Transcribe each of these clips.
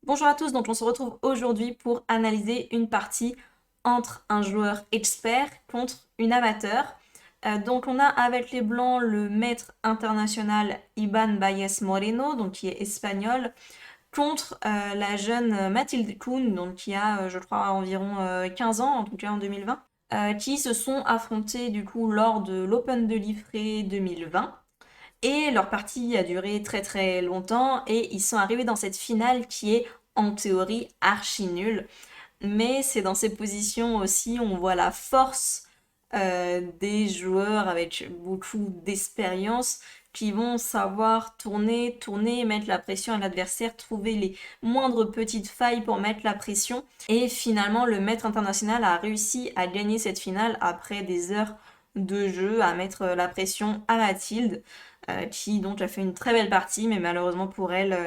Bonjour à tous, donc on se retrouve aujourd'hui pour analyser une partie entre un joueur expert contre une amateur. Donc on a avec les blancs le maître international Iban Baez Moreno, donc qui est espagnol, contre la jeune Mathilde Kuhn, donc qui a je crois environ 15 ans, en tout cas en 2020, qui se sont affrontés du coup lors de l'Open de Liffré 2020. Et leur partie a duré très très longtemps et ils sont arrivés dans cette finale qui est en théorie archi nulle. Mais c'est dans ces positions aussi où on voit la force des joueurs avec beaucoup d'expérience qui vont savoir tourner, tourner, mettre la pression à l'adversaire, trouver les moindres petites failles pour mettre la pression. Et finalement, le maître international a réussi à gagner cette finale après des heures de jeu, à mettre la pression à Mathilde, qui donc a fait une très belle partie, mais malheureusement pour elle,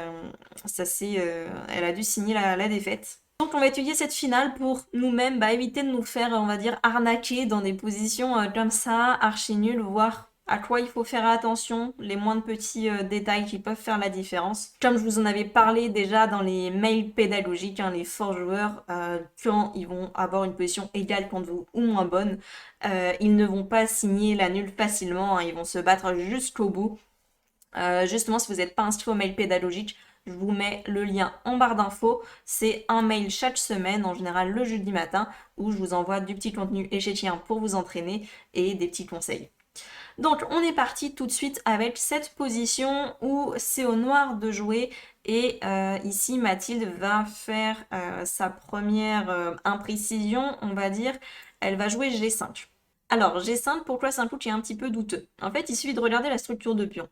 elle a dû signer la défaite. Donc on va étudier cette finale pour nous-mêmes éviter de nous faire, on va dire, arnaquer dans des positions comme ça, archi nulles, voir à quoi il faut faire attention, les moindres petits détails qui peuvent faire la différence. Comme je vous en avais parlé déjà dans les mails pédagogiques, les forts joueurs, quand ils vont avoir une position égale contre vous ou moins bonne, ils ne vont pas signer la nulle facilement, ils vont se battre jusqu'au bout. Justement, si vous n'êtes pas inscrit au mail pédagogique, je vous mets le lien en barre d'infos. C'est un mail chaque semaine, en général le jeudi matin, où je vous envoie du petit contenu échétien pour vous entraîner et des petits conseils. Donc on est parti tout de suite avec cette position où c'est au noir de jouer et ici Mathilde va faire sa première imprécision, on va dire. Elle va jouer G5. Alors G5, pourquoi c'est un coup qui est un petit peu douteux? En fait, il suffit de regarder la structure de pion.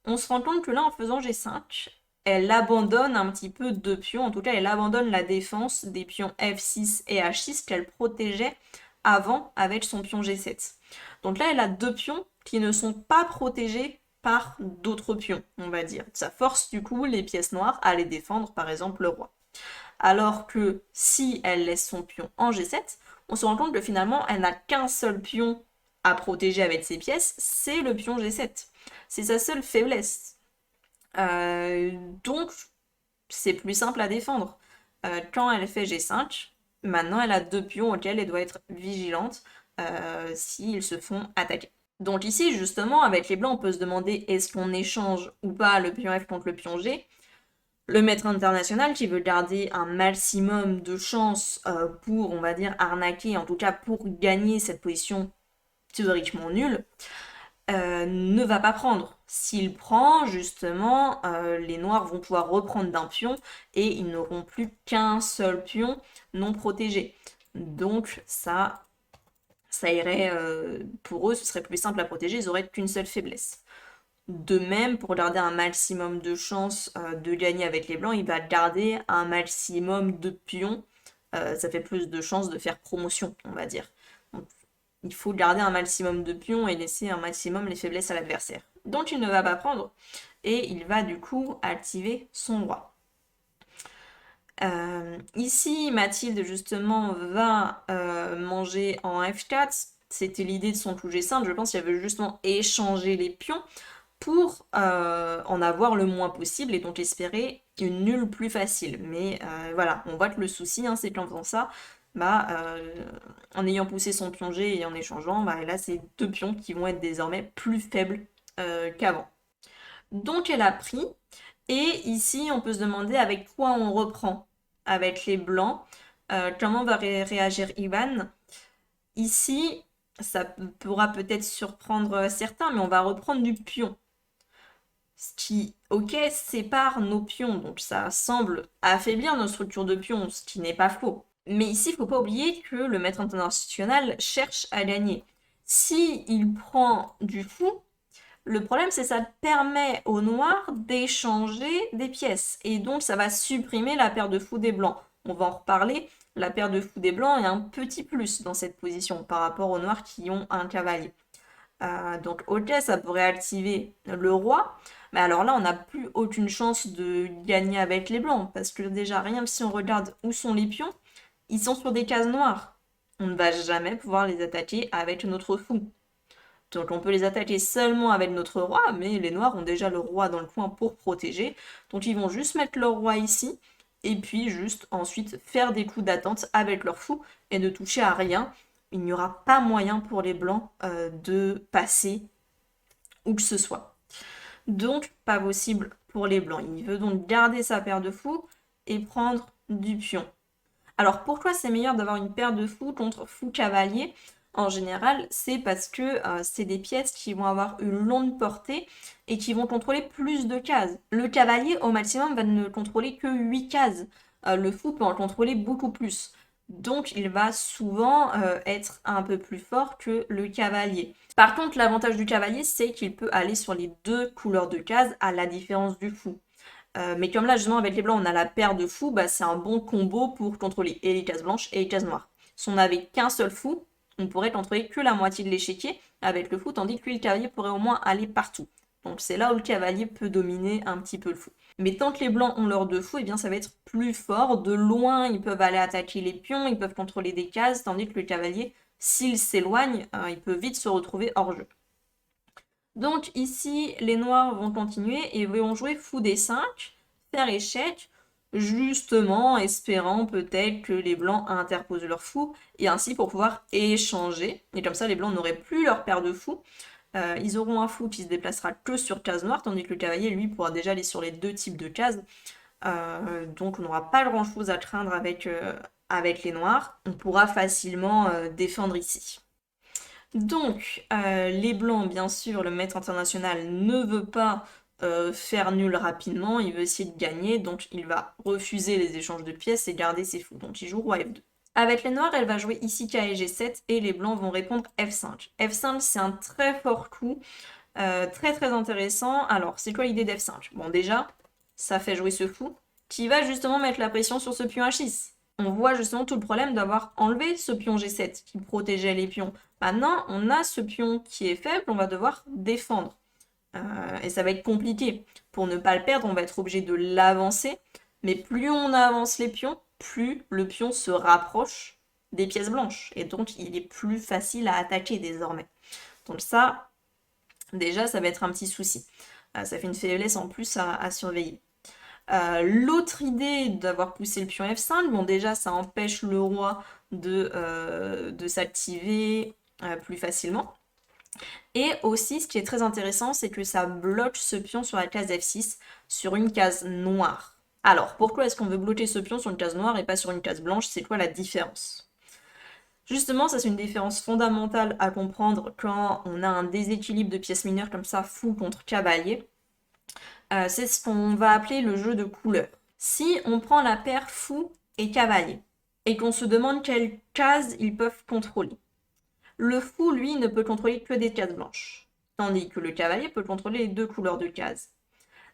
On se rend compte que là, en faisant G5, elle abandonne un petit peu deux pions. En tout cas, elle abandonne la défense des pions F6 et H6 qu'elle protégeait avant avec son pion G7. Donc là, elle a deux pions qui ne sont pas protégés par d'autres pions, on va dire. Ça force du coup les pièces noires à les défendre, par exemple le roi. Alors que si elle laisse son pion en G7, on se rend compte que finalement, elle n'a qu'un seul pion à protéger avec ses pièces, c'est le pion G7. C'est sa seule faiblesse. Donc, c'est plus simple à défendre. Quand elle fait G5, maintenant elle a deux pions auxquels elle doit être vigilante s'ils se font attaquer. Donc ici, justement, avec les blancs, on peut se demander est-ce qu'on échange ou pas le pion F contre le pion G. Le maître international qui veut garder un maximum de chances pour, on va dire, arnaquer, en tout cas pour gagner cette position théoriquement nulle, ne va pas prendre. S'il prend, justement, les noirs vont pouvoir reprendre d'un pion et ils n'auront plus qu'un seul pion non protégé. Donc ça irait, pour eux, ce serait plus simple à protéger, ils auraient qu'une seule faiblesse. De même, pour garder un maximum de chances de gagner avec les blancs, il va garder un maximum de pions. Ça fait plus de chances de faire promotion, on va dire. Donc, il faut garder un maximum de pions et laisser un maximum les faiblesses à l'adversaire. Donc il ne va pas prendre et il va du coup activer son roi. Ici, Mathilde justement va manger en F4. C'était l'idée de son coup G5. Je pense qu'il avait justement échangé les pions pour en avoir le moins possible et donc espérer une nulle plus facile. Mais voilà, on voit que le souci, c'est qu'en faisant ça, en ayant poussé son pion G et en échangeant, là c'est deux pions qui vont être désormais plus faibles qu'avant. Donc elle a pris, et ici on peut se demander avec quoi on reprend avec les blancs, comment va réagir Ivan. Ici, ça pourra peut-être surprendre certains, mais on va reprendre du pion. Ce qui, ok, sépare nos pions, donc ça semble affaiblir nos structures de pions, ce qui n'est pas faux. Mais ici, il ne faut pas oublier que le maître international cherche à gagner. Si il prend du fou, le problème c'est que ça permet aux noirs d'échanger des pièces. Et donc ça va supprimer la paire de fou des blancs. On va en reparler. La paire de fou des blancs est un petit plus dans cette position par rapport aux noirs qui ont un cavalier. Donc ok, ça pourrait activer le roi, mais alors là on n'a plus aucune chance de gagner avec les blancs, parce que déjà rien que si on regarde où sont les pions, ils sont sur des cases noires. On ne va jamais pouvoir les attaquer avec notre fou. Donc on peut les attaquer seulement avec notre roi, mais les noirs ont déjà le roi dans le coin pour protéger, donc ils vont juste mettre leur roi ici, et puis juste ensuite faire des coups d'attente avec leur fou et ne toucher à rien. Il n'y aura pas moyen pour les blancs de passer où que ce soit. Donc, pas possible pour les blancs. Il veut donc garder sa paire de fous et prendre du pion. Alors, pourquoi c'est meilleur d'avoir une paire de fous contre fou cavalier? En général, c'est parce que c'est des pièces qui vont avoir une longue portée et qui vont contrôler plus de cases. Le cavalier, au maximum, va ne contrôler que 8 cases. Le fou peut en contrôler beaucoup plus. Donc, il va souvent être un peu plus fort que le cavalier. Par contre, l'avantage du cavalier, c'est qu'il peut aller sur les deux couleurs de cases, à la différence du fou. Mais comme là, justement, avec les blancs, on a la paire de fous, bah, c'est un bon combo pour contrôler et les cases blanches et les cases noires. Si on n'avait qu'un seul fou, on pourrait contrôler que la moitié de l'échiquier avec le fou, tandis que le cavalier pourrait au moins aller partout. Donc c'est là où le cavalier peut dominer un petit peu le fou. Mais tant que les blancs ont leurs deux fous, eh bien ça va être plus fort. De loin, ils peuvent aller attaquer les pions, ils peuvent contrôler des cases, tandis que le cavalier, s'il s'éloigne, il peut vite se retrouver hors jeu. Donc ici, les noirs vont continuer et vont jouer fou d5, faire échec, justement espérant peut-être que les blancs interposent leur fou, et ainsi pour pouvoir échanger. Et comme ça, les blancs n'auraient plus leur paire de fous. Ils auront un fou qui se déplacera que sur case noire, tandis que le cavalier, lui, pourra déjà aller sur les deux types de cases. Donc on n'aura pas grand-chose à craindre avec les noirs. On pourra facilement défendre ici. Donc, les blancs, bien sûr, le maître international ne veut pas faire nul rapidement, il veut essayer de gagner, donc il va refuser les échanges de pièces et garder ses fous. Donc il joue roi F2. Avec les noirs, elle va jouer ici K et G7 et les blancs vont répondre F5. F5, c'est un très fort coup, très très intéressant. Alors, c'est quoi l'idée d'F5? Bon, déjà, ça fait jouer ce fou qui va justement mettre la pression sur ce pion H6. On voit justement tout le problème d'avoir enlevé ce pion G7 qui protégeait les pions. Maintenant, on a ce pion qui est faible, on va devoir défendre. Et ça va être compliqué. Pour ne pas le perdre, on va être obligé de l'avancer. Mais plus on avance les pions, plus le pion se rapproche des pièces blanches. Et donc, il est plus facile à attaquer désormais. Donc ça, déjà, ça va être un petit souci. Ça fait une faiblesse en plus à surveiller. L'autre idée d'avoir poussé le pion F5, bon déjà ça empêche le roi de s'activer plus facilement. Et aussi ce qui est très intéressant, c'est que ça bloque ce pion sur la case F6, sur une case noire. Alors pourquoi est-ce qu'on veut bloquer ce pion sur une case noire et pas sur une case blanche? C'est quoi la différence? Justement, ça c'est une différence fondamentale à comprendre quand on a un déséquilibre de pièces mineures comme ça, fou contre cavalier. C'est ce qu'on va appeler le jeu de couleurs. Si on prend la paire fou et cavalier, et qu'on se demande quelles cases ils peuvent contrôler, le fou, lui, ne peut contrôler que des cases blanches, tandis que le cavalier peut contrôler les deux couleurs de cases.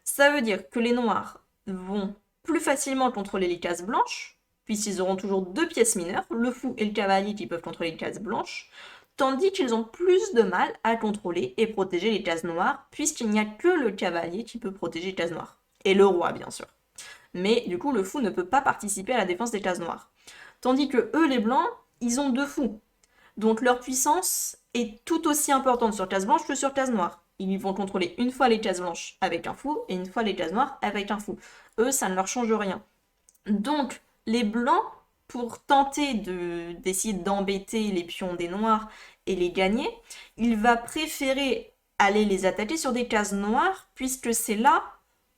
Ça veut dire que les noirs vont plus facilement contrôler les cases blanches, puisqu'ils auront toujours deux pièces mineures, le fou et le cavalier qui peuvent contrôler les cases blanches, tandis qu'ils ont plus de mal à contrôler et protéger les cases noires, puisqu'il n'y a que le cavalier qui peut protéger les cases noires. Et le roi, bien sûr. Mais du coup, le fou ne peut pas participer à la défense des cases noires. Tandis que eux, les blancs, ils ont deux fous. Donc leur puissance est tout aussi importante sur case blanche que sur case noire. Ils vont contrôler une fois les cases blanches avec un fou et une fois les cases noires avec un fou. Eux, ça ne leur change rien. Donc, les blancs, pour tenter d'essayer d'embêter les pions des noirs et les gagner, il va préférer aller les attaquer sur des cases noires, puisque c'est là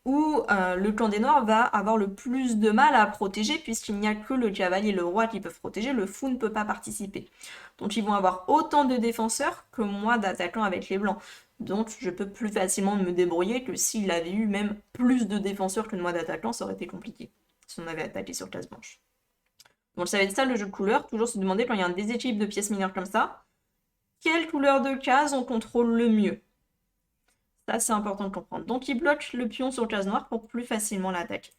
où le clan des noirs va avoir le plus de mal à protéger, puisqu'il n'y a que le cavalier et le roi qui peuvent protéger, le fou ne peut pas participer. Donc ils vont avoir autant de défenseurs que moi d'attaquants avec les blancs. Donc je peux plus facilement me débrouiller que s'il avait eu même plus de défenseurs que moi d'attaquants, ça aurait été compliqué si on avait attaqué sur case blanche. Donc ça va être ça le jeu de couleurs, toujours se demander quand il y a un déséquilibre de pièces mineures comme ça, quelle couleur de case on contrôle le mieux. Ça c'est important de comprendre. Donc il bloque le pion sur case noire pour plus facilement l'attaquer.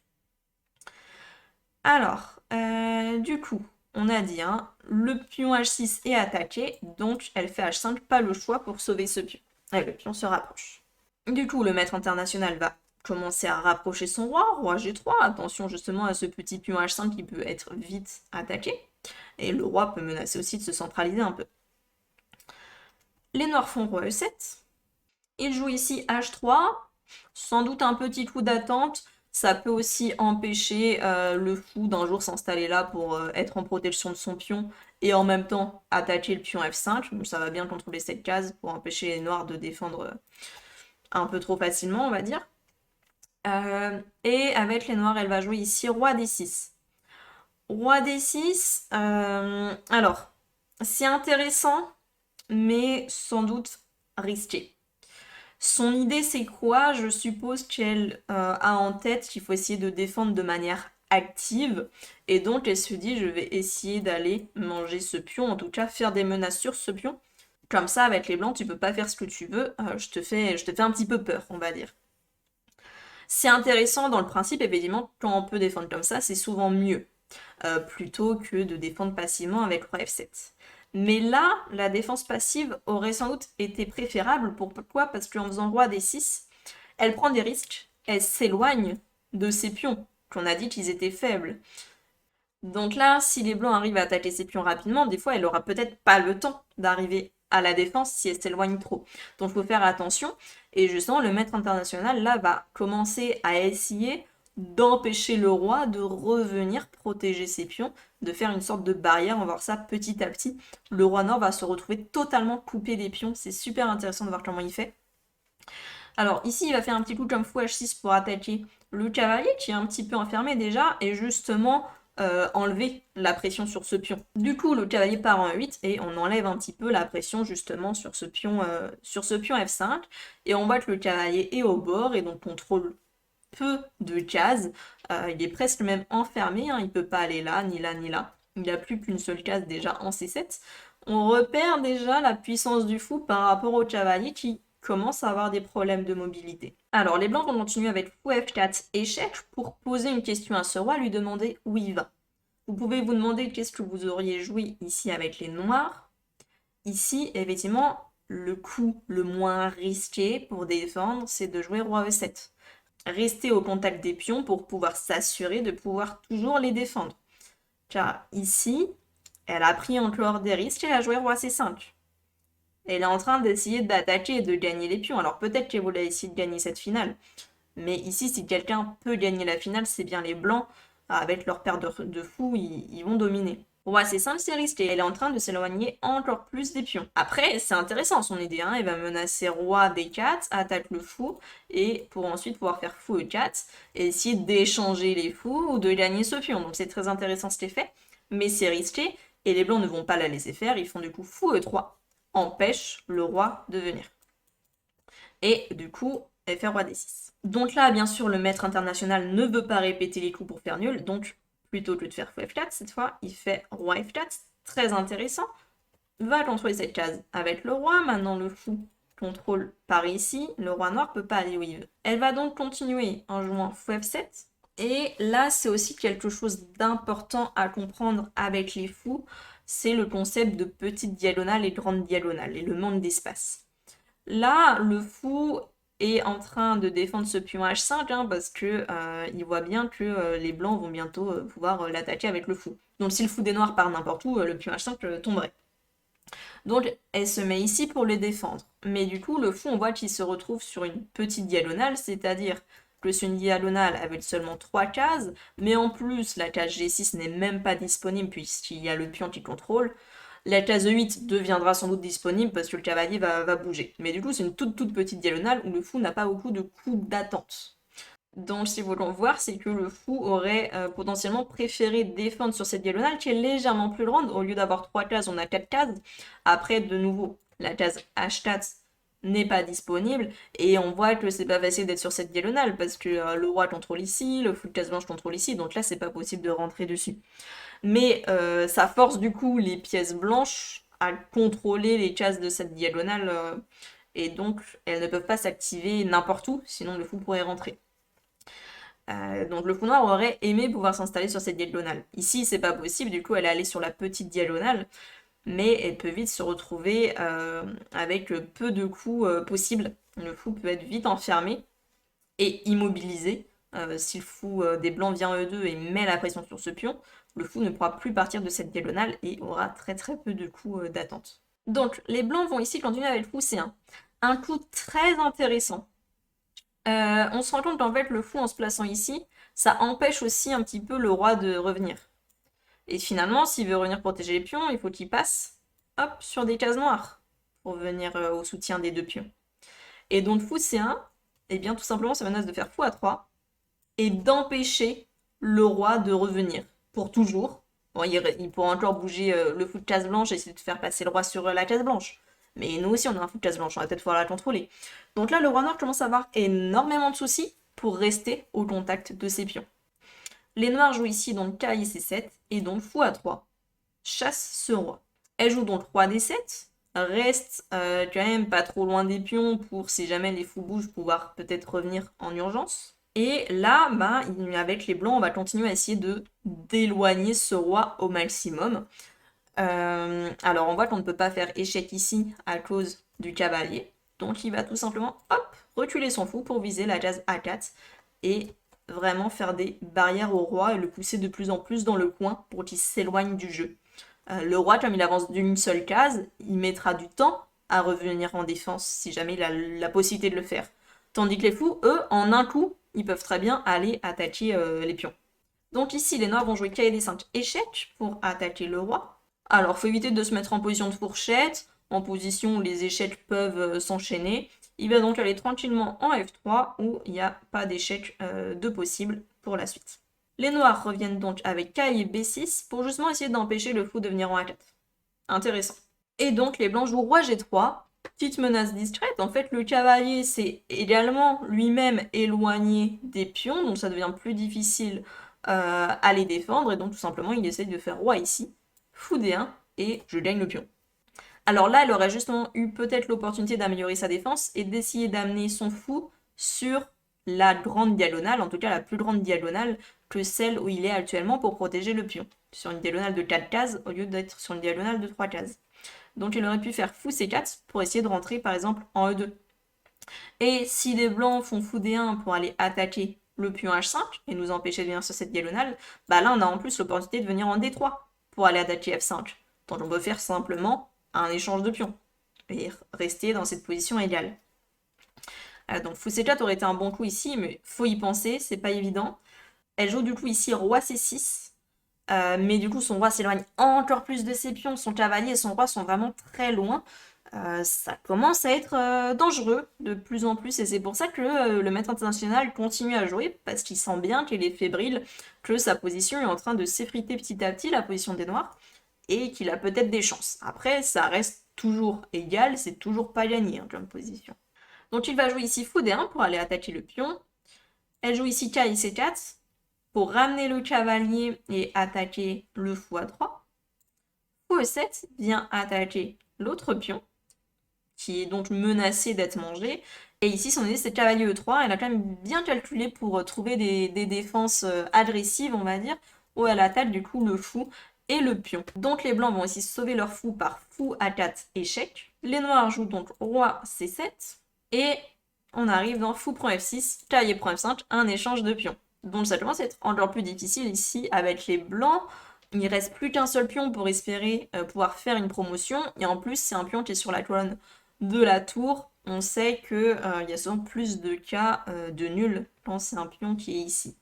Alors, du coup, on a dit, hein, le pion H6 est attaqué, donc elle fait H5, pas le choix pour sauver ce pion. Et le pion se rapproche. Du coup, le maître international va commencer à rapprocher son roi G3, attention justement à ce petit pion H5 qui peut être vite attaqué, et le roi peut menacer aussi de se centraliser un peu. Les noirs font roi E7, il joue ici H3, sans doute un petit coup d'attente, Ça peut aussi empêcher le fou d'un jour s'installer là pour être en protection de son pion et en même temps attaquer le pion F5. Donc ça va bien contrôler cette case pour empêcher les noirs de défendre un peu trop facilement, on va dire. Et avec les noirs, elle va jouer ici roi D6. Roi D6, alors, c'est intéressant, mais sans doute risqué. Son idée, c'est quoi? Je suppose qu'elle a en tête qu'il faut essayer de défendre de manière active. Et donc, elle se dit, je vais essayer d'aller manger ce pion, en tout cas faire des menaces sur ce pion. Comme ça, avec les blancs, tu peux pas faire ce que tu veux. Je te fais un petit peu peur, on va dire. C'est intéressant dans le principe, évidemment, quand on peut défendre comme ça, c'est souvent mieux. Plutôt que de défendre passivement avec roi F7. Mais là, la défense passive aurait sans doute été préférable. Pourquoi? Parce qu'en faisant roi D6, elle prend des risques, elle s'éloigne de ses pions, qu'on a dit qu'ils étaient faibles. Donc là, si les blancs arrivent à attaquer ses pions rapidement, des fois, elle aura peut-être pas le temps d'arriver à la défense si elle s'éloigne trop. Donc il faut faire attention. Et justement, le maître international, là, va commencer à essayer d'empêcher le roi de revenir protéger ses pions, de faire une sorte de barrière. On va voir ça petit à petit. Le roi nord va se retrouver totalement coupé des pions. C'est super intéressant de voir comment il fait. Alors ici, il va faire un petit coup comme fou H6 pour attaquer le cavalier qui est un petit peu enfermé déjà et justement enlever la pression sur ce pion. Du coup, le cavalier part en 8 et on enlève un petit peu la pression justement sur ce pion F5 et on voit que le cavalier est au bord et donc contrôle peu de cases. Il est presque même enfermé, hein, il peut pas aller là, ni là, ni là. Il n'a plus qu'une seule case déjà en C7. On repère déjà la puissance du fou par rapport au cavalier qui commence à avoir des problèmes de mobilité. Alors les blancs vont continuer avec fou F4 échec pour poser une question à ce roi, lui demander où il va. Vous pouvez vous demander qu'est-ce que vous auriez joué ici avec les noirs. Ici, effectivement, le coup le moins risqué pour défendre, c'est de jouer roi E7. Rester au contact des pions pour pouvoir s'assurer de pouvoir toujours les défendre. Car ici, elle a pris encore des risques, elle a joué roi C5. Elle est en train d'essayer d'attaquer et de gagner les pions. Alors peut-être qu'elle voulait essayer de gagner cette finale. Mais ici, si quelqu'un peut gagner la finale, c'est bien les blancs. Avec leur paire de fous, ils vont dominer. Roi C5, c'est risqué. Elle est en train de s'éloigner encore plus des pions. Après, c'est intéressant son idée. Hein. Elle va menacer roi D4, attaque le fou, et pour ensuite pouvoir faire fou E4, et essayer d'échanger les fous ou de gagner ce pion. Donc c'est très intéressant ce qu'elle fait. Mais c'est risqué, et les blancs ne vont pas la laisser faire. Ils font du coup fou E3 empêche le roi de venir. Et du coup, elle fait roi D6. Donc là, bien sûr, le maître international ne veut pas répéter les coups pour faire nul, donc plutôt que de faire fou F4, cette fois, il fait roi F4, très intéressant, va contrôler cette case avec le roi, maintenant le fou contrôle par ici, le roi noir peut pas aller où il veut. Elle va donc continuer en jouant fou F7, et là, c'est aussi quelque chose d'important à comprendre avec les fous, c'est le concept de petite diagonale et grande diagonale, et le manque d'espace. Là, le fou est en train de défendre ce pion H5, hein, parce que il voit bien que les blancs vont bientôt pouvoir l'attaquer avec le fou. Donc si le fou des noirs part n'importe où, le pion H5 tomberait. Donc elle se met ici pour les défendre. Mais du coup, le fou, on voit qu'il se retrouve sur une petite diagonale, c'est-à-dire que c'est une diagonale avec seulement 3 cases, mais en plus, la case G6 n'est même pas disponible puisqu'il y a le pion qui contrôle. La case E8 deviendra sans doute disponible parce que le cavalier va bouger. Mais du coup, c'est une toute petite diagonale où le fou n'a pas beaucoup de coups d'attente. Donc, si vous voulez voir, c'est que le fou aurait potentiellement préféré défendre sur cette diagonale qui est légèrement plus grande. Au lieu d'avoir 3 cases, on a 4 cases. Après, de nouveau, la case H4 n'est pas disponible. Et on voit que c'est pas facile d'être sur cette diagonale parce que le roi contrôle ici, le fou de case blanche contrôle ici. Donc là, c'est pas possible de rentrer dessus. Mais ça force du coup les pièces blanches à contrôler les cases de cette diagonale. Et donc, elles ne peuvent pas s'activer n'importe où, sinon le fou pourrait rentrer. Donc le fou noir aurait aimé pouvoir s'installer sur cette diagonale. Ici, c'est pas possible, du coup, elle est allée sur la petite diagonale, mais elle peut vite se retrouver avec peu de coups possibles. Le fou peut être vite enfermé et immobilisé. Si le fou des blancs vient E2 et met la pression sur ce pion, le fou ne pourra plus partir de cette diagonale et aura très peu de coups d'attente. Donc les blancs vont ici continuer avec le fou C1. Un coup très intéressant On se rend compte qu'en fait, le fou en se plaçant ici, ça empêche aussi un petit peu le roi de revenir. Et finalement, s'il veut revenir protéger les pions, il faut qu'il passe, hop, sur des cases noires pour venir au soutien des deux pions. Et donc fou C1, eh bien tout simplement, ça menace de faire fou A3 et d'empêcher le roi de revenir pour toujours. Bon, il pourra encore bouger le fou de case blanche et essayer de faire passer le roi sur la case blanche. Mais nous aussi, on a un fou de case blanche, on va peut-être pouvoir la contrôler. Donc là, le roi noir commence à avoir énormément de soucis pour rester au contact de ses pions. Les noirs jouent ici donc cavalier C7 et donc fou A3 chasse ce roi. Elle joue donc roi D7, reste quand même pas trop loin des pions pour si jamais les fous bougent pouvoir peut-être revenir en urgence. Et là, bah, avec les blancs, on va continuer à essayer de d'éloigner ce roi au maximum. Alors on voit qu'on ne peut pas faire échec ici à cause du cavalier. Donc il va tout simplement hop, reculer son fou pour viser la case A4 et vraiment faire des barrières au roi et le pousser de plus en plus dans le coin pour qu'il s'éloigne du jeu. Le roi, comme il avance d'une seule case, il mettra du temps à revenir en défense si jamais il a la possibilité de le faire. Tandis que les fous, eux, en un coup, ils peuvent très bien aller attaquer les pions. Donc ici, les noirs vont jouer KD5 échec pour attaquer le roi. Alors, faut éviter de se mettre en position de fourchette, en position où les échecs peuvent s'enchaîner. Il va donc aller tranquillement en F3 où il n'y a pas d'échec de possible pour la suite. Les noirs reviennent donc avec K et B6 pour justement essayer d'empêcher le fou de venir en A4. Intéressant. Et donc les blancs jouent roi G3, petite menace discrète. En fait, le cavalier s'est également lui-même éloigné des pions, donc ça devient plus difficile à les défendre. Et donc tout simplement, il essaye de faire roi ici, fou D1, et je gagne le pion. Alors là, elle aurait justement eu peut-être l'opportunité d'améliorer sa défense et d'essayer d'amener son fou sur la grande diagonale, en tout cas la plus grande diagonale que celle où il est actuellement pour protéger le pion, sur une diagonale de 4 cases au lieu d'être sur une diagonale de 3 cases. Donc il aurait pu faire fou C4 pour essayer de rentrer par exemple en E2. Et si les blancs font fou D1 pour aller attaquer le pion H5 et nous empêcher de venir sur cette diagonale, bah là on a en plus l'opportunité de venir en D3 pour aller attaquer F5. Donc on peut faire simplement un échange de pions et rester dans cette position égale. Donc fou C4 aurait été un bon coup ici, mais faut y penser, c'est pas évident. Elle joue du coup ici roi C6, mais du coup son roi s'éloigne encore plus de ses pions, son cavalier et son roi sont vraiment très loin. Ça commence à être dangereux de plus en plus et c'est pour ça que le maître international continue à jouer parce qu'il sent bien qu'il est fébrile, que sa position est en train de s'effriter petit à petit, la position des noirs, et qu'il a peut-être des chances. Après, ça reste toujours égal, c'est toujours pas gagné hein, comme position. Donc il va jouer ici fou D1 pour aller attaquer le pion. Elle joue ici K et C4 pour ramener le cavalier et attaquer le fou A3. Fou E7 vient attaquer l'autre pion, qui est donc menacé d'être mangé. Et ici, son idée, c'est cavalier E3. Elle a quand même bien calculé pour trouver des défenses agressives, on va dire, où elle attaque du coup le fou et le pion. Donc les blancs vont aussi sauver leur fou par fou A4 échec. Les noirs jouent donc roi C7. Et on arrive dans fou prend F6, cavalier prend F5, un échange de pions. Donc ça commence à être encore plus difficile ici avec les blancs. Il ne reste plus qu'un seul pion pour espérer pouvoir faire une promotion. Et en plus, c'est un pion qui est sur la colonne de la tour. On sait qu'il y a souvent plus de cas de nul quand c'est un pion qui est ici.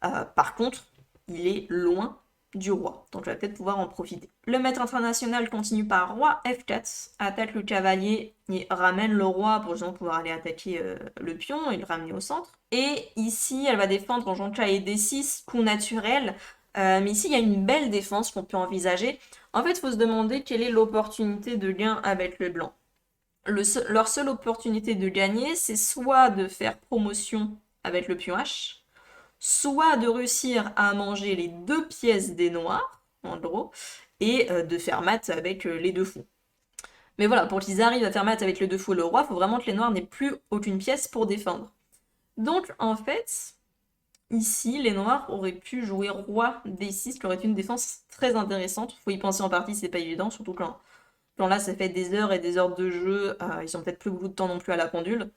Par contre, il est loin du roi, donc je vais peut-être pouvoir en profiter. Le maître international continue par roi F4, attaque le cavalier et ramène le roi pour justement pouvoir aller attaquer le pion et le ramener au centre. Et ici, elle va défendre en jouant cavalier D6, coup naturel. Mais ici, il y a une belle défense qu'on peut envisager. En fait, il faut se demander quelle est l'opportunité de gain avec le blanc. Leur seule opportunité de gagner, c'est soit de faire promotion avec le pion H, soit de réussir à manger les deux pièces des noirs, en gros, et de faire mat avec les deux fous. Mais voilà, pour qu'ils arrivent à faire mat avec les deux fous et le roi, il faut vraiment que les noirs n'aient plus aucune pièce pour défendre. Donc en fait, ici, les noirs auraient pu jouer roi D6, qui aurait été une défense très intéressante. Faut y penser en partie, c'est pas évident, surtout quand là ça fait des heures et des heures de jeu, ils ont peut-être plus beaucoup de temps non plus à la pendule.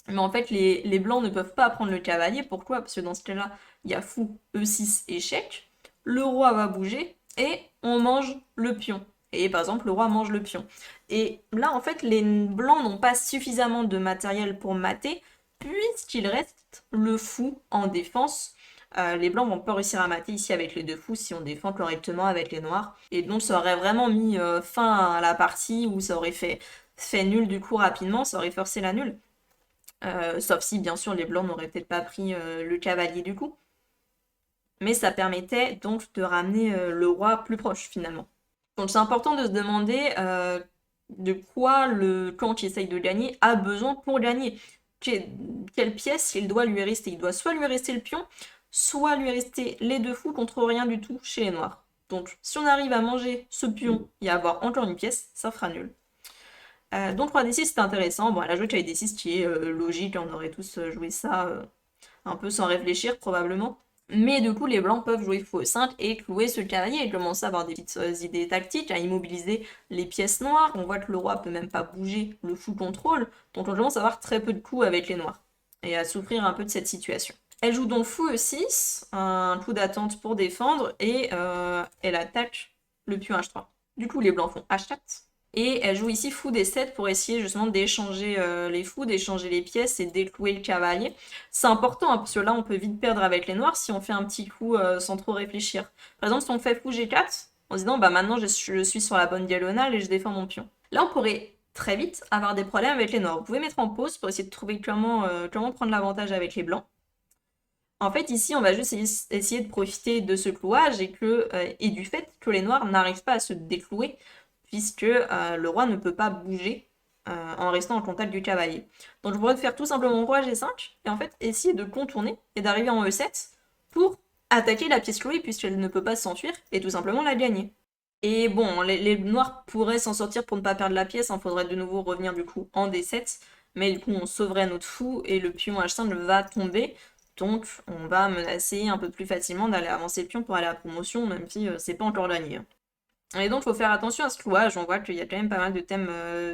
Mais en fait, les blancs ne peuvent pas prendre le cavalier. Pourquoi? Parce que dans ce cas-là, il y a fou, E6, échec. Le roi va bouger et on mange le pion. Et par exemple, le roi mange le pion. Et là, en fait, les blancs n'ont pas suffisamment de matériel pour mater. puisqu'il reste le fou en défense. Les blancs vont pas réussir à mater ici avec les deux fous si on défend correctement avec les noirs. Et donc ça aurait vraiment mis fin à la partie où ça aurait fait nul du coup rapidement, ça aurait forcé la nulle. Sauf si bien sûr les blancs n'auraient peut-être pas pris le cavalier du coup. Mais ça permettait donc de ramener le roi plus proche finalement. Donc c'est important de se demander de quoi le camp qui essaye de gagner a besoin pour gagner. Quelle pièce il doit lui rester? Il doit soit lui rester le pion, soit lui rester les deux fous contre rien du tout chez les noirs. Donc si on arrive à manger ce pion et à avoir encore une pièce, ça fera nul. Donc roi D6 c'est intéressant. Bon, elle a joué avec D6 qui est logique, on aurait tous joué ça un peu sans réfléchir probablement. Mais du coup, les blancs peuvent jouer fou e5 et clouer ce cavalier et commencer à avoir des petites idées tactiques, à immobiliser les pièces noires. On voit que le roi peut même pas bouger, le fou contrôle, donc on commence à avoir très peu de coups avec les noirs et à souffrir un peu de cette situation. Elle joue donc fou e6, un coup d'attente pour défendre, et elle attaque le pion h3. Du coup, les blancs font h4. Et elle joue ici fou d7 pour essayer justement d'échanger les fous, d'échanger les pièces et d'éclouer le cavalier. C'est important hein, parce que là on peut vite perdre avec les noirs si on fait un petit coup sans trop réfléchir. Par exemple si on fait fou g4 en se disant bah maintenant je suis sur la bonne diagonale et je défends mon pion. Là on pourrait très vite avoir des problèmes avec les noirs. Vous pouvez mettre en pause pour essayer de trouver comment prendre l'avantage avec les blancs. En fait, ici, on va juste essayer de profiter de ce clouage et du fait que les noirs n'arrivent pas à se déclouer, puisque le roi ne peut pas bouger en restant en contact du cavalier. Donc je pourrais faire tout simplement roi G5, et en fait essayer de contourner et d'arriver en E7 pour attaquer la pièce clouée, puisqu'elle ne peut pas s'enfuir, et tout simplement la gagner. Et bon, les noirs pourraient s'en sortir pour ne pas perdre la pièce, il faudrait de nouveau revenir du coup en D7, mais du coup on sauverait notre fou, et le pion H5 va tomber, donc on va menacer un peu plus facilement d'aller avancer le pion pour aller à la promotion, même si c'est pas encore gagné. Et donc il faut faire attention à ce clouage, on voit qu'il y a quand même pas mal de thèmes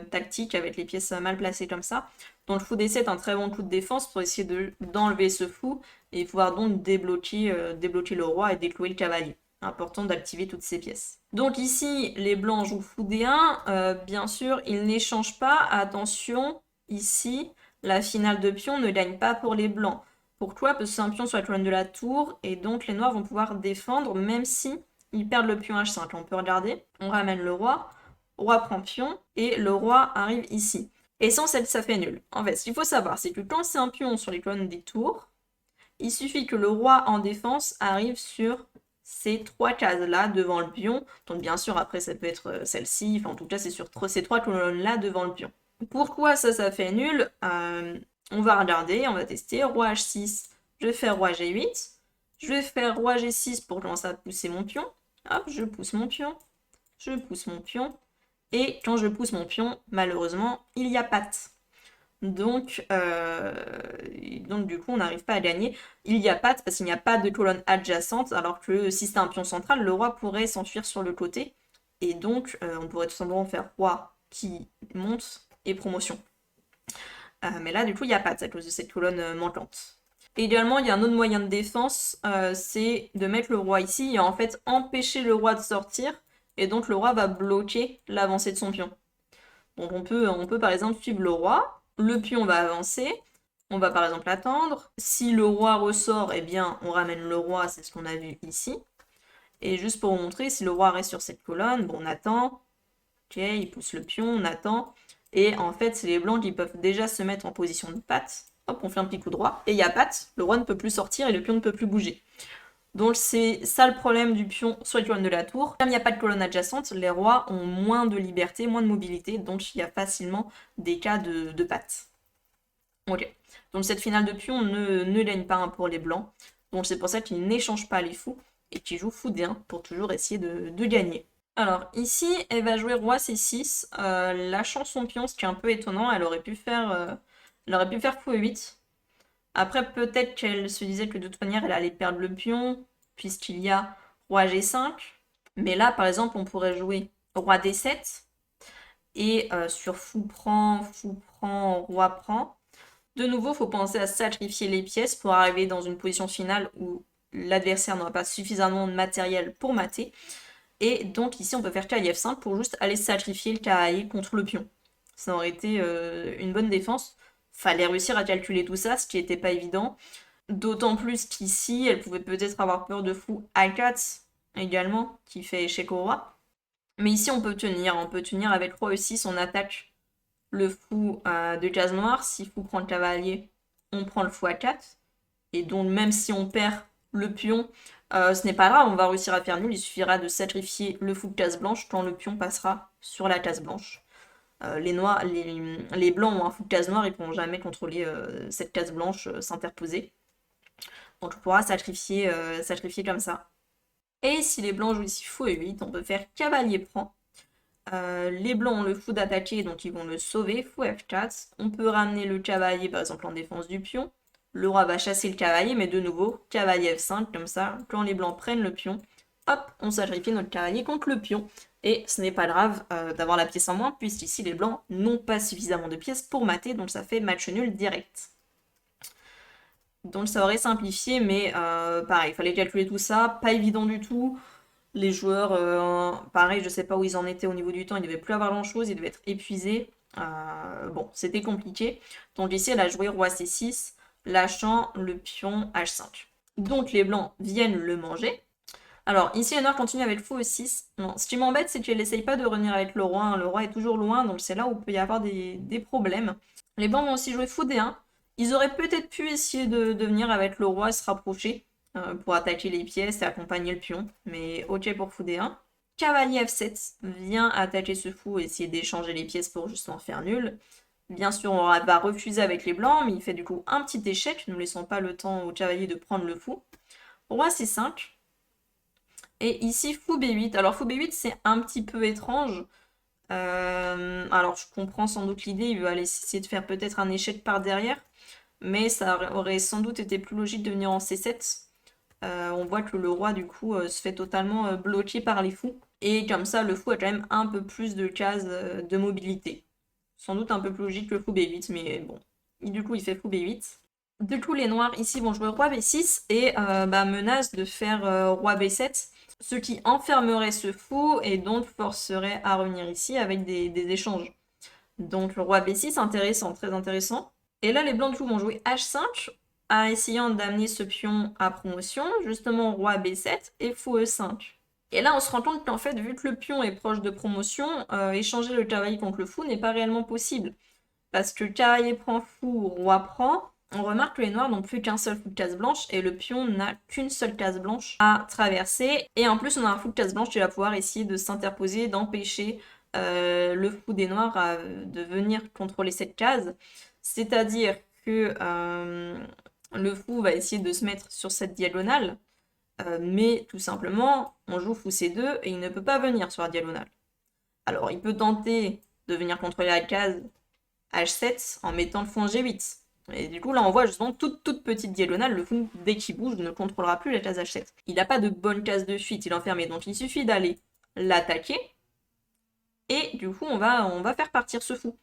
tactiques avec les pièces mal placées comme ça. Donc le fou D7 est un très bon coup de défense pour essayer d'enlever ce fou et pouvoir donc débloquer le roi et déclouer le cavalier. Important d'activer toutes ces pièces. Donc ici, les blancs jouent fou D1, bien sûr, ils n'échangent pas, attention, ici, la finale de pion ne gagne pas pour les blancs. Pourquoi? Parce que c'est un pion sur la colonne de la tour, et donc les noirs vont pouvoir défendre, même si ils perdent le pion H5. On peut regarder, on ramène le roi prend pion, et le roi arrive ici. Et sans celle, ça fait nul. En fait, ce qu'il faut savoir, c'est que quand c'est un pion sur les colonnes des tours, il suffit que le roi en défense arrive sur ces trois cases-là devant le pion. Donc bien sûr, après, ça peut être celle-ci. Enfin, en tout cas, c'est sur ces trois colonnes-là devant le pion. Pourquoi ça fait nul? On va regarder, on va tester. Roi H6, je vais faire roi G8. Je vais faire roi G6 pour commencer à pousser mon pion. Hop, je pousse mon pion. Je pousse mon pion. Et quand je pousse mon pion, malheureusement, il y a patte. Donc du coup, on n'arrive pas à gagner. Il y a patte parce qu'il n'y a pas de colonne adjacente, alors que si c'était un pion central, le roi pourrait s'enfuir sur le côté. Et donc, on pourrait tout simplement faire roi qui monte et promotion. Mais là, du coup, il n'y a patte à cause de cette colonne manquante. Et également, il y a un autre moyen de défense, c'est de mettre le roi ici et en fait empêcher le roi de sortir. Et donc, le roi va bloquer l'avancée de son pion. Donc on peut par exemple suivre le roi, le pion va avancer, on va par exemple attendre. Si le roi ressort, eh bien on ramène le roi, c'est ce qu'on a vu ici. Et juste pour vous montrer, si le roi reste sur cette colonne, bon on attend, ok, il pousse le pion, on attend. Et en fait, c'est les blancs qui peuvent déjà se mettre en position de patte. Hop, on fait un petit coup de roi, et il y a patte, le roi ne peut plus sortir et le pion ne peut plus bouger. Donc c'est ça le problème du pion sur les colonnes de la tour. Comme il n'y a pas de colonne adjacente, les rois ont moins de liberté, moins de mobilité, donc il y a facilement des cas de pattes. Ok. Donc cette finale de pion ne gagne pas pour les blancs. Donc c'est pour ça qu'ils n'échangent pas les fous et qu'ils jouent fou D1 pour toujours essayer de gagner. Alors ici, elle va jouer roi C6, lâchant son pion, ce qui est un peu étonnant. Elle aurait pu faire fou E8. Après, peut-être qu'elle se disait que de toute manière, elle allait perdre le pion, puisqu'il y a roi G5. Mais là, par exemple, on pourrait jouer roi D7. Et sur fou prend, roi prend. De nouveau, il faut penser à sacrifier les pièces pour arriver dans une position finale où l'adversaire n'aura pas suffisamment de matériel pour mater. Et donc ici, on peut faire cavalier F5 pour juste aller sacrifier le cavalier contre le pion. Ça aurait été une bonne défense. fallait réussir à calculer tout ça, ce qui n'était pas évident. D'autant plus qu'ici, elle pouvait peut-être avoir peur de fou A4 également, qui fait échec au roi. Mais ici, on peut tenir avec roi E6, on attaque le fou de case noire. Si fou prend le cavalier, on prend le fou A4. Et donc, même si on perd le pion, ce n'est pas grave, on va réussir à faire nul. Il suffira de sacrifier le fou de case blanche quand le pion passera sur la case blanche. Les blancs ont un fou de case noire, ils ne pourront jamais contrôler cette case blanche, s'interposer. Donc on pourra sacrifier comme ça. Et si les blancs jouent ici fou E8, on peut faire cavalier prend. Les blancs ont le fou d'attaquer, donc ils vont le sauver, fou F4. On peut ramener le cavalier, par exemple, en défense du pion. Le roi va chasser le cavalier, mais de nouveau, cavalier F5, comme ça, quand les blancs prennent le pion, hop, on sacrifie notre cavalier contre le pion. Et ce n'est pas grave d'avoir la pièce en moins, puisqu'ici les blancs n'ont pas suffisamment de pièces pour mater, donc ça fait match nul direct. Donc ça aurait simplifié, mais pareil, il fallait calculer tout ça, pas évident du tout. Les joueurs, pareil, je sais pas où ils en étaient au niveau du temps, ils devaient plus avoir grand chose, ils devaient être épuisés. Bon, c'était compliqué. Donc ici, elle a joué roi C6, lâchant le pion H5. Donc les blancs viennent le manger. Alors ici, les noirs continuent avec fou E6. Non, ce qui m'embête, c'est qu'elle essaye pas de revenir avec le roi, hein. Le roi est toujours loin, donc c'est là où il peut y avoir des problèmes. Les blancs vont aussi jouer fou D1. Ils auraient peut-être pu essayer de venir avec le roi et se rapprocher pour attaquer les pièces et accompagner le pion. Mais ok pour fou D1. Cavalier F7 vient attaquer ce fou et essayer d'échanger les pièces pour justement faire nul. Bien sûr, on va refuser avec les blancs, mais il fait du coup un petit échec, ne laissant pas le temps au cavalier de prendre le fou. Roi C5. Et ici, fou B8. Alors, fou B8, c'est un petit peu étrange. Alors, je comprends sans doute l'idée, il va aller essayer de faire peut-être un échec par derrière, mais ça aurait sans doute été plus logique de venir en C7. On voit que le roi, du coup, se fait totalement bloquer par les fous. Et comme ça, le fou a quand même un peu plus de cases de mobilité. Sans doute un peu plus logique que le fou B8, mais bon. Et du coup, il fait fou B8. Du coup, les noirs ici vont jouer roi B6 et menace de faire roi B7, ce qui enfermerait ce fou et donc forcerait à revenir ici avec des échanges. Donc le roi B6, intéressant, très intéressant. Et là, les blancs du coup vont jouer H5, en essayant d'amener ce pion à promotion, justement roi B7 et fou E5. Et là, on se rend compte qu'en fait, vu que le pion est proche de promotion, échanger le cavalier contre le fou n'est pas réellement possible. Parce que cavalier prend fou, roi prend, on remarque que les noirs n'ont plus qu'un seul fou de case blanche et le pion n'a qu'une seule case blanche à traverser. Et en plus, on a un fou de case blanche qui va pouvoir essayer de s'interposer, d'empêcher le fou des noirs de venir contrôler cette case. C'est-à-dire que le fou va essayer de se mettre sur cette diagonale, mais tout simplement, on joue fou C2 et il ne peut pas venir sur la diagonale. Alors, il peut tenter de venir contrôler la case H7 en mettant le fou en G8. Et du coup, là, on voit justement toute petite diagonale. Le fou, dès qu'il bouge, ne contrôlera plus la case H7. Il n'a pas de bonne case de fuite, il est enfermé. Donc, il suffit d'aller l'attaquer. Et du coup, on va faire partir ce fou.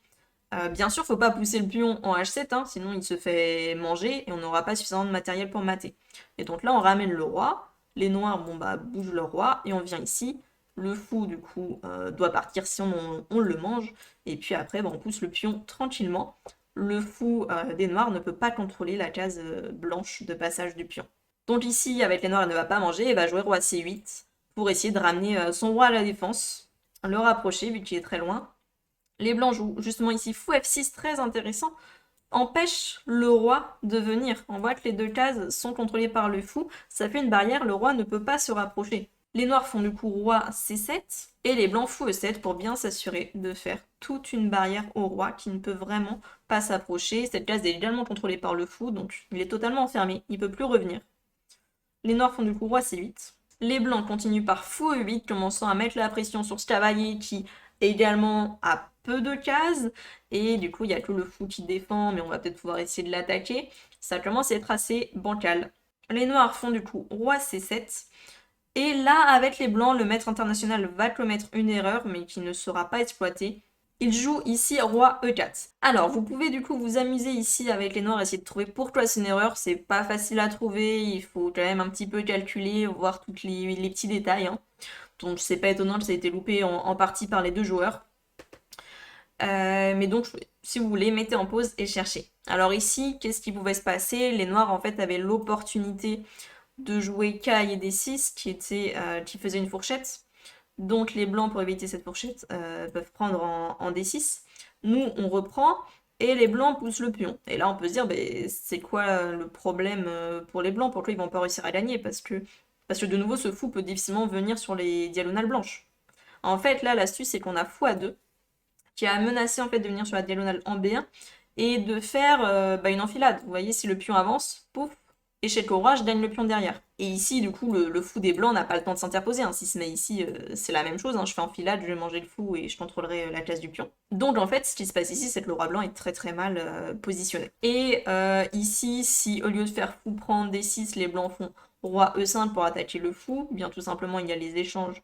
Bien sûr, faut pas pousser le pion en H7, hein, sinon il se fait manger et on n'aura pas suffisamment de matériel pour mater. Et donc là, on ramène le roi. Les noirs, bougent le roi et on vient ici. Le fou, du coup, doit partir si on le mange. Et puis après, on pousse le pion tranquillement. Le fou des noirs ne peut pas contrôler la case blanche de passage du pion. Donc ici, avec les noirs, elle ne va pas manger. Elle va jouer roi C8 pour essayer de ramener son roi à la défense. Le rapprocher, vu qu'il est très loin. Les blancs jouent justement ici fou F6, très intéressant. Empêche le roi de venir. On voit que les deux cases sont contrôlées par le fou. Ça fait une barrière, le roi ne peut pas se rapprocher. Les noirs font du coup roi C7 et les blancs fou E7 pour bien s'assurer de faire toute une barrière au roi qui ne peut vraiment pas s'approcher. Cette case est également contrôlée par le fou, donc il est totalement enfermé, il ne peut plus revenir. Les noirs font du coup roi C8. Les blancs continuent par fou E8, commençant à mettre la pression sur ce cavalier qui également a peu de cases, et du coup il n'y a que le fou qui défend, mais on va peut-être pouvoir essayer de l'attaquer. Ça commence à être assez bancal. Les noirs font du coup roi C7, et là avec les blancs, le maître international va commettre une erreur, mais qui ne sera pas exploitée. Il joue ici roi E4. Alors, vous pouvez du coup vous amuser ici avec les noirs, essayer de trouver pourquoi c'est une erreur. C'est pas facile à trouver, il faut quand même un petit peu calculer, voir tous les petits détails, hein. Donc c'est pas étonnant que ça ait été loupé en partie par les deux joueurs. Mais donc, si vous voulez, mettez en pause et cherchez. Alors ici, qu'est-ce qui pouvait se passer? Les noirs, en fait, avaient l'opportunité de jouer caille et D6, qui faisait une fourchette. Donc les blancs, pour éviter cette fourchette, peuvent prendre en D6. Nous, on reprend, et les blancs poussent le pion. Et là, on peut se dire, c'est quoi le problème pour les blancs? Pourquoi ils vont pas réussir à gagner? Parce que de nouveau, ce fou peut difficilement venir sur les diagonales blanches. En fait, là, l'astuce, c'est qu'on a fou à 2, qui a menacé en fait de venir sur la diagonale en B1, et de faire une enfilade. Vous voyez, si le pion avance, pouf, échec au roi, je gagne le pion derrière. Et ici, du coup, le fou des blancs n'a pas le temps de s'interposer. Hein. Si se met ici, c'est la même chose. Hein. Je fais enfilade, je vais manger le fou et je contrôlerai la classe du pion. Donc en fait, ce qui se passe ici, c'est que le roi blanc est très très mal positionné. Et ici, si au lieu de faire fou prendre D6, les blancs font roi E5 pour attaquer le fou, bien tout simplement, il y a les échanges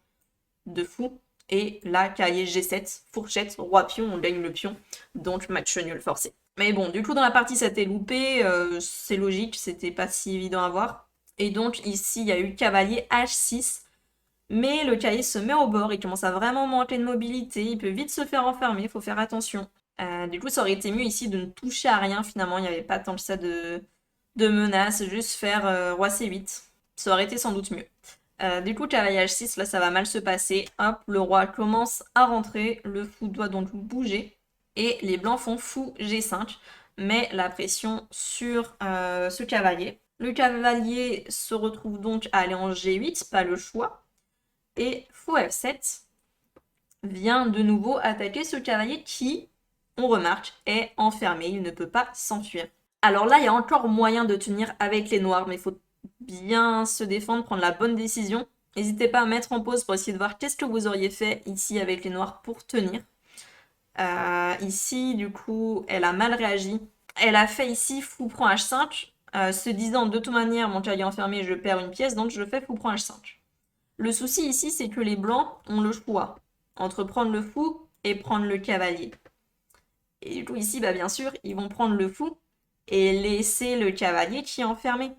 de fou. Et là, cavalier G7, fourchette, roi pion, on gagne le pion. Donc match nul forcé. Mais bon, du coup, dans la partie, ça t'est loupé. C'est logique, c'était pas si évident à voir. Et donc, ici, il y a eu cavalier H6. Mais le cavalier se met au bord, il commence à vraiment manquer de mobilité. Il peut vite se faire enfermer, il faut faire attention. Du coup, ça aurait été mieux ici de ne toucher à rien, finalement. Il n'y avait pas tant que ça de menaces, juste faire roi C8. Ça aurait été sans doute mieux. Du coup, cavalier H6, là, ça va mal se passer. Hop, le roi commence à rentrer. Le fou doit donc bouger. Et les blancs font fou G5. Mais la pression sur ce cavalier. Le cavalier se retrouve donc à aller en G8, pas le choix. Et fou F7 vient de nouveau attaquer ce cavalier qui, on remarque, est enfermé. Il ne peut pas s'enfuir. Alors là, il y a encore moyen de tenir avec les noirs, mais il faut bien se défendre, prendre la bonne décision. N'hésitez pas à mettre en pause pour essayer de voir qu'est-ce que vous auriez fait ici avec les noirs pour tenir. Ici, du coup, elle a mal réagi. Elle a fait ici fou prend H5, se disant de toute manière, mon cavalier enfermé, je perds une pièce, donc je fais fou prend H5. Le souci ici, c'est que les blancs ont le choix entre prendre le fou et prendre le cavalier. Et du coup, ici, bien sûr, ils vont prendre le fou et laisser le cavalier qui est enfermé,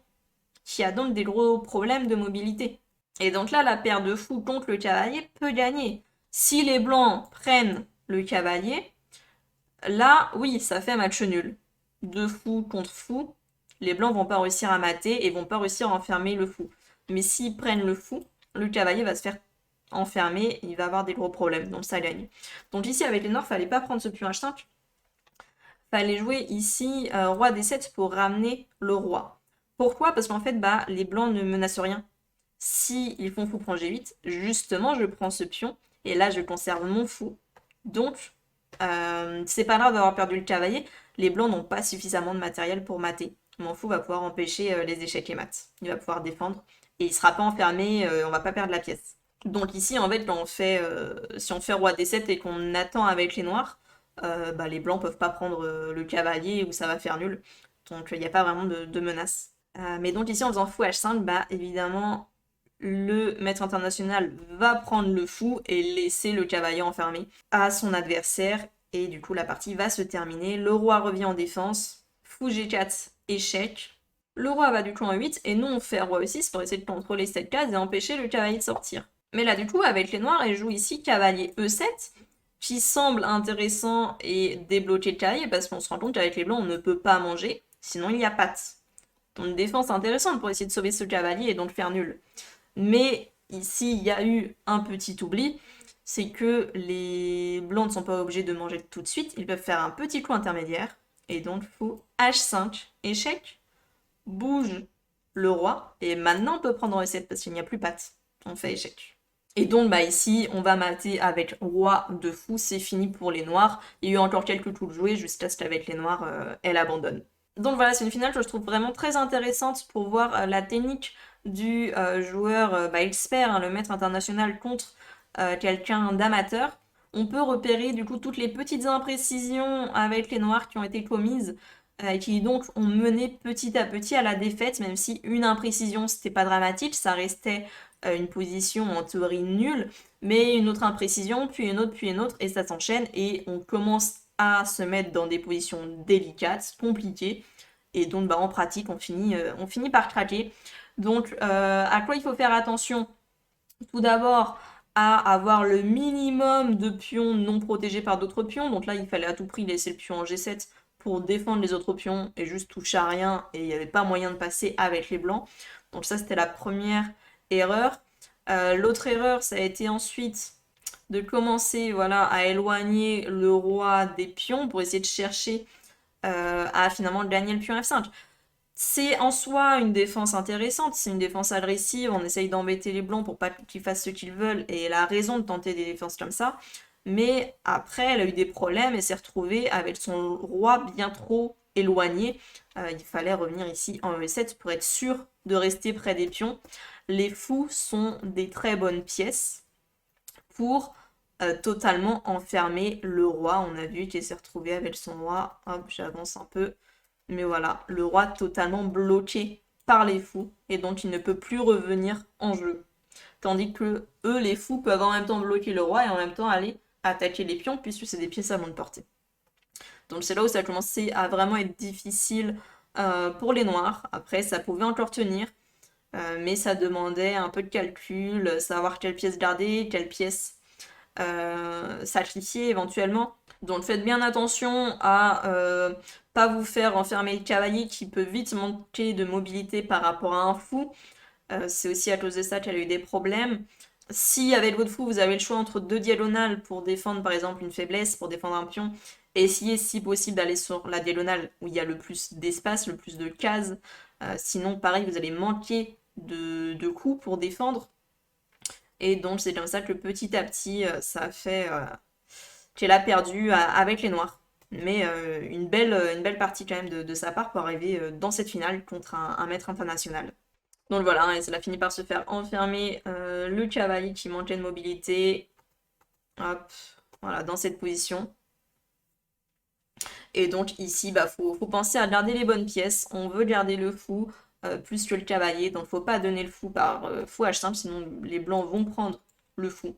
qui a donc des gros problèmes de mobilité. Et donc là, la paire de fous contre le cavalier peut gagner. Si les blancs prennent le cavalier, là, oui, ça fait match nul. Deux fous contre fou, les blancs vont pas réussir à mater et vont pas réussir à enfermer le fou. Mais s'ils prennent le fou, le cavalier va se faire enfermer, il va avoir des gros problèmes, donc ça gagne. Donc ici, avec les noirs, fallait pas prendre ce pion H5, fallait jouer ici roi D7 pour ramener le roi. Pourquoi? Parce qu'en fait, les blancs ne menacent rien. Si ils font fou prend G8, justement, je prends ce pion, et là, je conserve mon fou. Donc, c'est pas grave d'avoir perdu le cavalier, les blancs n'ont pas suffisamment de matériel pour mater. Mon fou va pouvoir empêcher les échecs et maths. Il va pouvoir défendre, et il sera pas enfermé, on va pas perdre la pièce. Donc ici, en fait, si on fait roi D7 et qu'on attend avec les noirs, les blancs peuvent pas prendre le cavalier ou ça va faire nul. Donc il n'y a pas vraiment de menace. Mais donc ici en faisant fou H5, évidemment le maître international va prendre le fou et laisser le cavalier enfermé à son adversaire. Et du coup la partie va se terminer. Le roi revient en défense. Fou G4, échec. Le roi va du coup en 8 et nous on fait roi E6 pour essayer de contrôler cette case et empêcher le cavalier de sortir. Mais là du coup avec les noirs, elle joue ici cavalier E7 qui semble intéressant et débloquer le cavalier parce qu'on se rend compte qu'avec les blancs on ne peut pas manger, sinon il y a patte. Donc une défense intéressante pour essayer de sauver ce cavalier et donc faire nul. Mais ici il y a eu un petit oubli, c'est que les blancs ne sont pas obligés de manger tout de suite, ils peuvent faire un petit coup intermédiaire, et donc fou H5, échec, bouge le roi, et maintenant on peut prendre E7 parce qu'il n'y a plus patte, on fait échec. Et donc ici, on va mater avec roi de fou, c'est fini pour les noirs. Il y a eu encore quelques coups de jouer jusqu'à ce qu'avec les noirs, elle abandonne. Donc voilà, c'est une finale que je trouve vraiment très intéressante pour voir la technique du joueur expert, hein, le maître international contre quelqu'un d'amateur. On peut repérer du coup toutes les petites imprécisions avec les noirs qui ont été commises et qui donc ont mené petit à petit à la défaite, même si une imprécision c'était pas dramatique, ça restait une position en théorie nulle, mais une autre imprécision, puis une autre, et ça s'enchaîne, et on commence à se mettre dans des positions délicates, compliquées, et donc en pratique on finit par craquer. Donc à quoi il faut faire attention? Tout d'abord, à avoir le minimum de pions non protégés par d'autres pions. Donc là, il fallait à tout prix laisser le pion en G7 pour défendre les autres pions et juste toucher à rien, et il n'y avait pas moyen de passer avec les blancs. Donc ça, c'était la première erreur. L'autre erreur, ça a été ensuite de commencer, voilà, à éloigner le roi des pions pour essayer de chercher à finalement gagner le pion F5. C'est en soi une défense intéressante, c'est une défense agressive, on essaye d'embêter les blancs pour pas qu'ils fassent ce qu'ils veulent, et elle a raison de tenter des défenses comme ça, mais après elle a eu des problèmes et s'est retrouvée avec son roi bien trop éloigné. Il fallait revenir ici en E7 pour être sûr de rester près des pions. Les fous sont des très bonnes pièces pour totalement enfermer le roi. On a vu qu'il s'est retrouvé avec son roi, hop, j'avance un peu, mais voilà, le roi totalement bloqué par les fous, et donc il ne peut plus revenir en jeu. Tandis que eux, les fous, peuvent en même temps bloquer le roi et en même temps aller attaquer les pions, puisque c'est des pièces à longue portée. Donc c'est là où ça a commencé à vraiment être difficile pour les noirs. Après, ça pouvait encore tenir, mais ça demandait un peu de calcul, savoir quelle pièce garder, quelle pièce sacrifier éventuellement. Donc faites bien attention à pas vous faire enfermer le cavalier qui peut vite manquer de mobilité par rapport à un fou. C'est aussi à cause de ça qu'elle a eu des problèmes. Si avec votre fou vous avez le choix entre deux diagonales pour défendre par exemple une faiblesse, pour défendre un pion, essayez si possible d'aller sur la diagonale où il y a le plus d'espace, le plus de cases. Sinon pareil vous allez manquer de coups pour défendre. Et donc c'est comme ça que petit à petit ça a fait qu'elle a perdu avec les noirs. Mais une belle partie quand même de sa part pour arriver dans cette finale contre un maître international. Donc voilà, hein, et ça a fini par se faire enfermer le cavalier qui manquait de mobilité. Hop, voilà, dans cette position. Et donc ici, bah, faut penser à garder les bonnes pièces. On veut garder le fou plus que le cavalier. Donc faut pas donner le fou par fou H5, sinon les blancs vont prendre le fou.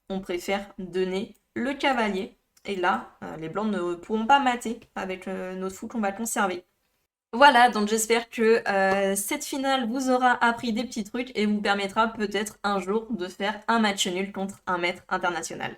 On préfère donner le cavalier. Et là, les blancs ne pourront pas mater avec notre fou qu'on va conserver. Voilà, donc j'espère que cette finale vous aura appris des petits trucs et vous permettra peut-être un jour de faire un match nul contre un maître international.